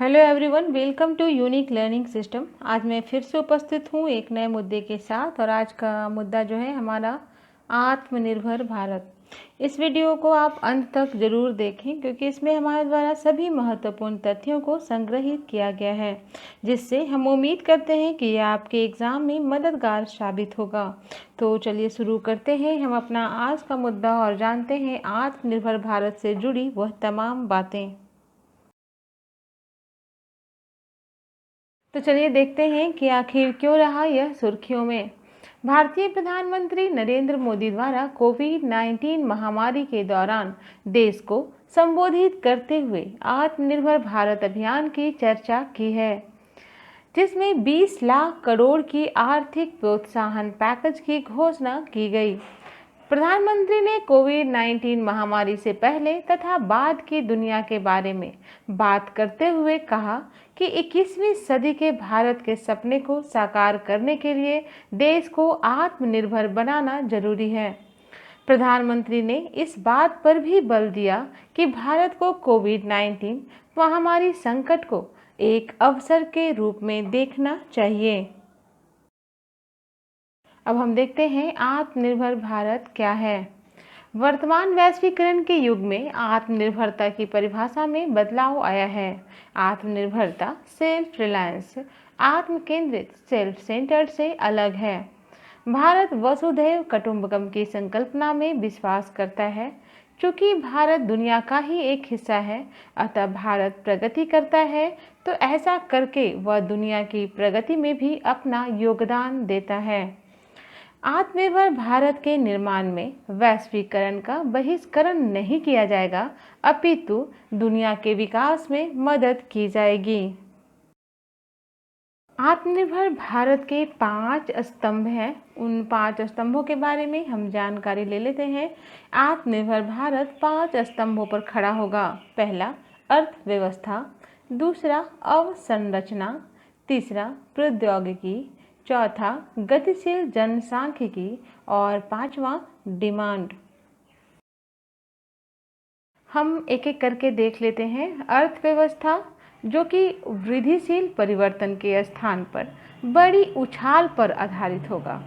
Hello everyone, welcome to unique learning system. आज मैं फिर से उपस्थित हूँ एक नए मुद्दे के साथ। और आज का मुद्दा जो है हमारा आत्मनिर्भर भारत। इस वीडियो को आप अंत तक ज़रूर देखें, क्योंकि इसमें हमारे द्वारा सभी महत्वपूर्ण तथ्यों को संग्रहित किया गया है, जिससे हम उम्मीद करते हैं कि यह आपके एग्ज़ाम में मददगार साबित होगा। तो चलिए शुरू करते हैं हम अपना आज का मुद्दा और जानते हैं आत्मनिर्भर भारत से जुड़ी वह तमाम बातें। तो चलिए देखते हैं कि आखिर क्यों रहा यह सुर्खियों में। भारतीय प्रधानमंत्री नरेंद्र मोदी द्वारा कोविड-19 महामारी के दौरान देश को संबोधित करते हुए आत्मनिर्भर भारत अभियान की चर्चा की है, जिसमें 20 लाख करोड़ की आर्थिक प्रोत्साहन पैकेज की घोषणा की गई। प्रधानमंत्री ने कोविड-19 महामारी से पहले तथा बाद की दुनिया के बारे में बात करते हुए कहा कि 21वीं सदी के भारत के सपने को साकार करने के लिए देश को आत्मनिर्भर बनाना जरूरी है। प्रधानमंत्री ने इस बात पर भी बल दिया कि भारत को कोविड-19 महामारी संकट को एक अवसर के रूप में देखना चाहिए। अब हम देखते हैं आत्मनिर्भर भारत क्या है। वर्तमान वैश्वीकरण के युग में आत्मनिर्भरता की परिभाषा में बदलाव आया है। आत्मनिर्भरता सेल्फ रिलायंस, आत्म केंद्रित सेल्फ सेंटर्ड से अलग है। भारत वसुधैव कुटुंबकम की संकल्पना में विश्वास करता है। चूंकि भारत दुनिया का ही एक हिस्सा है, अतः भारत प्रगति करता है, तो ऐसा करके वह दुनिया की प्रगति में भी अपना योगदान देता है। आत्मनिर्भर भारत के निर्माण में वैश्वीकरण का बहिष्करण नहीं किया जाएगा, अपितु दुनिया के विकास में मदद की जाएगी। आत्मनिर्भर भारत के 5 स्तंभ हैं। उन 5 स्तंभों के बारे में हम जानकारी ले लेते हैं। आत्मनिर्भर भारत 5 स्तंभों पर खड़ा होगा। पहला, अर्थव्यवस्था। दूसरा, अवसंरचना। तीसरा, प्रौद्योगिकी। चौथा, गतिशील जनसांख्यिकी। और पांचवा, डिमांड। हम एक एक करके देख लेते हैं। अर्थव्यवस्था, जो कि वृद्धिशील परिवर्तन के स्थान पर बड़ी उछाल पर आधारित होगा।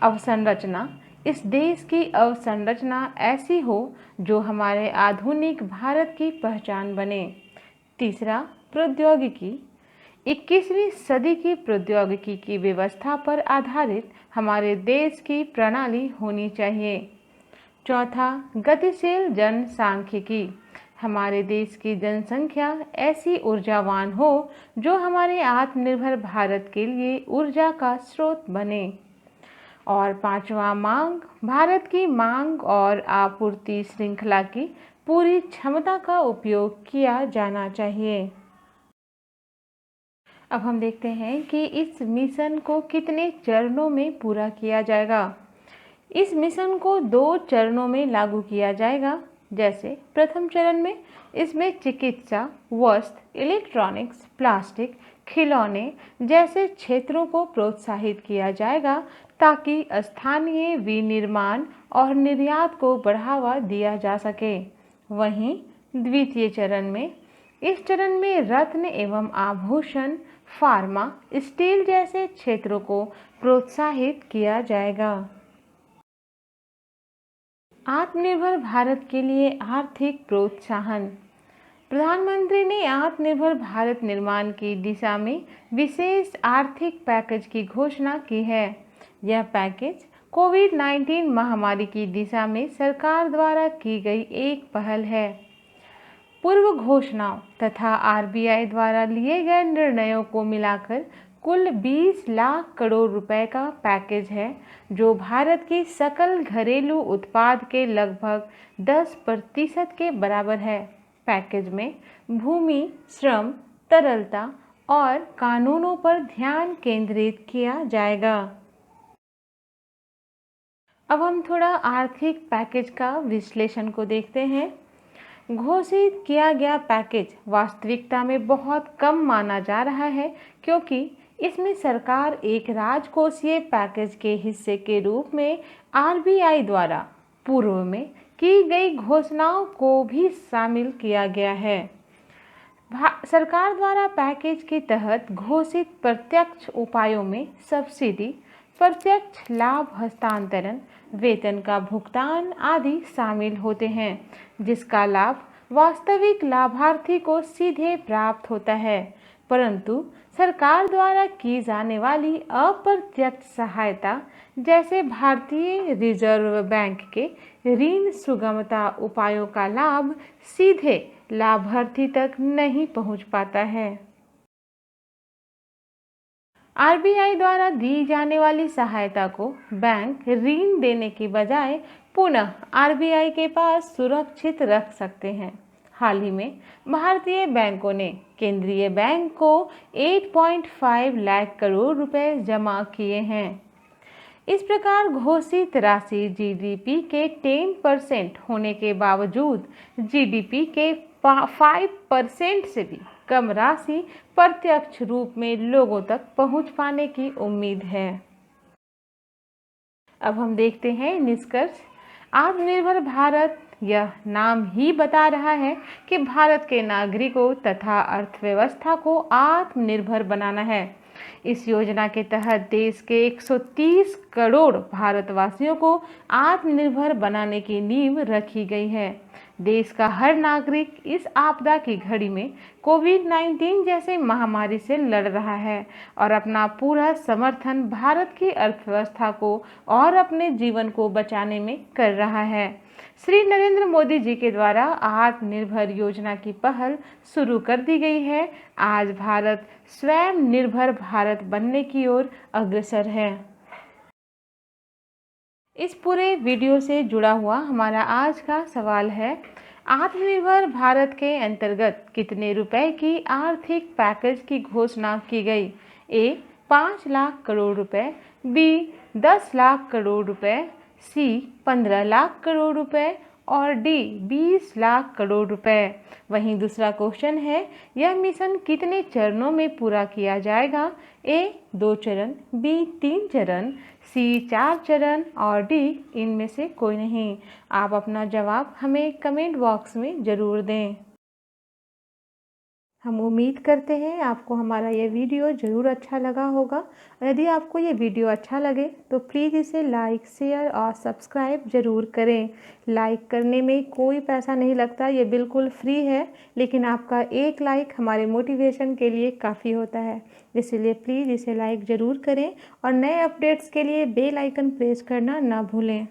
अवसंरचना, इस देश की अवसंरचना ऐसी हो जो हमारे आधुनिक भारत की पहचान बने। तीसरा, प्रौद्योगिकी, 21वीं सदी की प्रौद्योगिकी की व्यवस्था पर आधारित हमारे देश की प्रणाली होनी चाहिए। चौथा, गतिशील जनसांख्यिकी, हमारे देश की जनसंख्या ऐसी ऊर्जावान हो जो हमारे आत्मनिर्भर भारत के लिए ऊर्जा का स्रोत बने। और पांचवा, मांग, भारत की मांग और आपूर्ति श्रृंखला की पूरी क्षमता का उपयोग किया जाना चाहिए। अब हम देखते हैं कि इस मिशन को कितने चरणों में पूरा किया जाएगा। इस मिशन को 2 चरणों में लागू किया जाएगा। जैसे प्रथम चरण में इसमें चिकित्सा, वस्त्र, इलेक्ट्रॉनिक्स, प्लास्टिक, खिलौने जैसे क्षेत्रों को प्रोत्साहित किया जाएगा, ताकि स्थानीय विनिर्माण और निर्यात को बढ़ावा दिया जा सके। वहीं द्वितीय चरण में, इस चरण में रत्न एवं आभूषण, फार्मा, स्टील जैसे क्षेत्रों को प्रोत्साहित किया जाएगा। आत्मनिर्भर भारत के लिए आर्थिक प्रोत्साहन। प्रधानमंत्री ने आत्मनिर्भर भारत निर्माण की दिशा में विशेष आर्थिक पैकेज की घोषणा की है। यह पैकेज कोविड-19 महामारी की दिशा में सरकार द्वारा की गई एक पहल है। पूर्व घोषणाओं तथा आरबीआई द्वारा लिए गए निर्णयों को मिलाकर कुल 20 लाख करोड़ रुपए का पैकेज है, जो भारत की सकल घरेलू उत्पाद के लगभग 10% के बराबर है। पैकेज में भूमि, श्रम, तरलता और कानूनों पर ध्यान केंद्रित किया जाएगा। अब हम थोड़ा आर्थिक पैकेज का विश्लेषण को देखते हैं। घोषित किया गया पैकेज वास्तविकता में बहुत कम माना जा रहा है, क्योंकि इसमें सरकार एक राजकोषीय पैकेज के हिस्से के रूप में आरबीआई द्वारा पूर्व में की गई घोषणाओं को भी शामिल किया गया है। सरकार द्वारा पैकेज के तहत घोषित प्रत्यक्ष उपायों में सब्सिडी, प्रत्यक्ष लाभ हस्तांतरण, वेतन का भुगतान आदि शामिल होते हैं, जिसका लाभ वास्तविक लाभार्थी को सीधे प्राप्त होता है। परंतु सरकार द्वारा की जाने वाली अप्रत्यक्ष सहायता, जैसे भारतीय रिजर्व बैंक के ऋण सुगमता उपायों का लाभ सीधे लाभार्थी तक नहीं पहुंच पाता है। आरबीआई द्वारा दी जाने वाली सहायता को बैंक ऋण देने के बजाय पुनः आरबीआई के पास सुरक्षित रख सकते हैं। हाल ही में भारतीय बैंकों ने केंद्रीय बैंक को 8.5 लाख करोड़ रुपए जमा किए हैं। इस प्रकार घोषित राशि जीडीपी के 10% होने के बावजूद जीडीपी के 5% से भी कम राशि प्रत्यक्ष रूप में लोगों तक पहुंच पाने की उम्मीद है। अब हम देखते हैं निष्कर्ष। आत्मनिर्भर भारत यह नाम ही बता रहा है कि भारत के नागरिकों तथा अर्थव्यवस्था को आत्मनिर्भर बनाना है। इस योजना के तहत देश के 130 करोड़ भारतवासियों को आत्मनिर्भर बनाने की नींव रखी गई है। देश का हर नागरिक इस आपदा की घड़ी में कोविड-19 जैसे महामारी से लड़ रहा है और अपना पूरा समर्थन भारत की अर्थव्यवस्था को और अपने जीवन को बचाने में कर रहा है। श्री नरेंद्र मोदी जी के द्वारा आत्मनिर्भर योजना की पहल शुरू कर दी गई है। आज भारत स्वयं निर्भर भारत बनने की ओर अग्रसर है। इस पूरे वीडियो से जुड़ा हुआ हमारा आज का सवाल है, आत्मनिर्भर भारत के अंतर्गत कितने रुपए की आर्थिक पैकेज की घोषणा की गई? ए 5 लाख करोड़ रुपए, बी 10 लाख करोड़ रुपए, सी 15 लाख करोड़ रुपए और डी 20 लाख करोड़ रुपए। वहीं दूसरा क्वेश्चन है, यह मिशन कितने चरणों में पूरा किया जाएगा? ए 2 चरण, बी 3 चरण, सी 4 चरण और डी इनमें से कोई नहीं। आप अपना जवाब हमें कमेंट बॉक्स में ज़रूर दें। हम उम्मीद करते हैं आपको हमारा ये वीडियो ज़रूर अच्छा लगा होगा। यदि आपको ये वीडियो अच्छा लगे तो प्लीज़ इसे लाइक, शेयर और सब्सक्राइब ज़रूर करें। लाइक करने में कोई पैसा नहीं लगता, ये बिल्कुल फ्री है, लेकिन आपका एक लाइक हमारे मोटिवेशन के लिए काफ़ी होता है। इसीलिए प्लीज़ इसे लाइक ज़रूर करें और नए अपडेट्स के लिए बेल आइकन प्रेस करना ना भूलें।